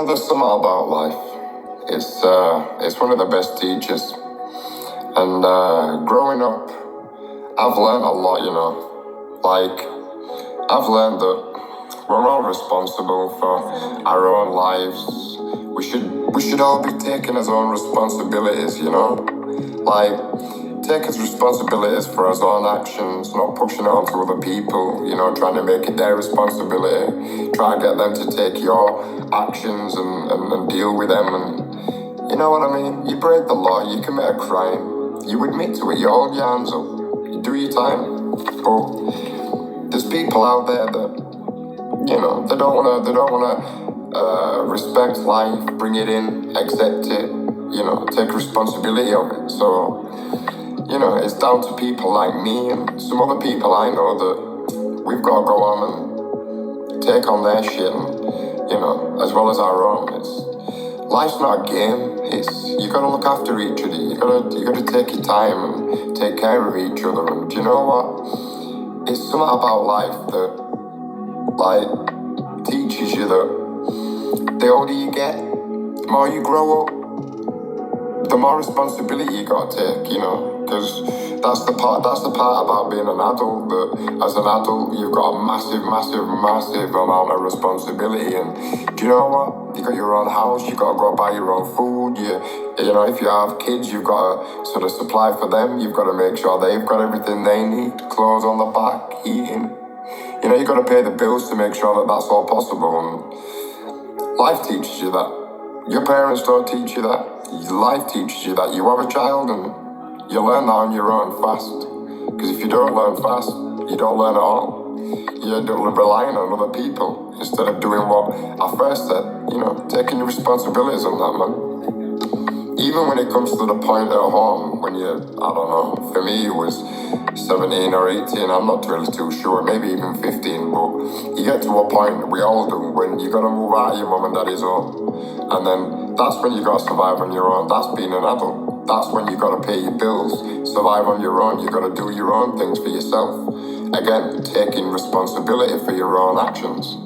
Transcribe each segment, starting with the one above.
There's something about life. It's one of the best teachers. And growing up, I've learned a lot. Like I've learned that we're all responsible for our own lives. We should all be taking our own responsibilities. Like taking responsibilities for our own actions, not pushing it onto other people. Trying to make it their responsibility. Try and get them to take your actions and deal with them. And you know what I mean? You break the law, you commit a crime, you admit to it, you hold your hands up, you do your time. But there's people out there that they don't wanna respect life, bring it in, accept it, take responsibility of it. So it's down to people like me and some other people I know that we've got to go on and take on their shit, and as well as our own. Life's not a game. You gotta look after each other. You gotta take your time and take care of each other. And do you know what? It's something about life that teaches you that the older you get, the more you grow up, the more responsibility you gotta take, because that's the part about being an adult, that as an adult you've got a massive amount of responsibility. And do you know what? You got your own house, you gotta go buy your own food, if you have kids, you've got to sort of supply for them, you've got to make sure they've got everything they need, clothes on the back, eating. You've got to pay the bills to make sure that that's all possible. And life teaches you that. Your parents don't teach you that. Life teaches you that. You are a child and you learn that on your own fast. Because if you don't learn fast, you don't learn at all. You end up relying on other people instead of doing what I first said, taking your responsibilities on that, man. Even when it comes to the point at home, when I don't know, for me it was 17 or 18, I'm not really too sure, maybe even 15, but you get to a point, we all do, when you gotta move out of your mum and daddy's home. And then that's when you gotta survive on your own. That's being an adult. That's when you gotta pay your bills, survive on your own. You gotta do your own things for yourself. Again, taking responsibility for your own actions.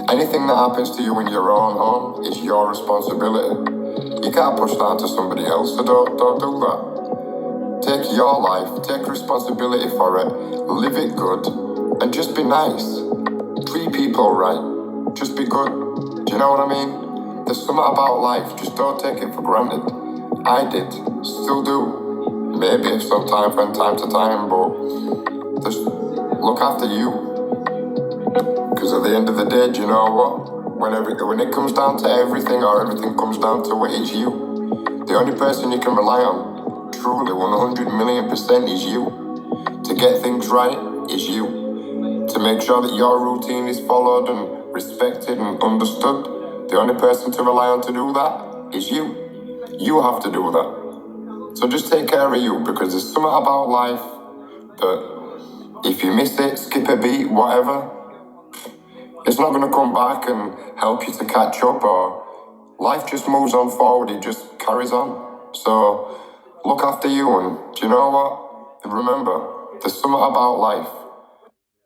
Anything that happens to you in your own home is your responsibility. You can't push that to somebody else, so don't do that. Take your life, take responsibility for it, live it good, and just be nice. Treat people right. Just be good. Do you know what I mean? There's something about life, just don't take it for granted. I did, still do. Maybe sometime from time to time, but just look after you. Because at the end of the day, do you know what? When it comes down to everything, or everything comes down to it, it's you. The only person you can rely on, truly 100 million% is you. To get things right is you. To make sure that your routine is followed and respected and understood, the only person to rely on to do that is you. You have to do that. So just take care of you, because there's something about life that if you miss it, skip a beat, whatever, it's not going to come back and help you to catch up, or life just moves on forward, it just carries on. So look after you, and do you know what? Remember, there's something about life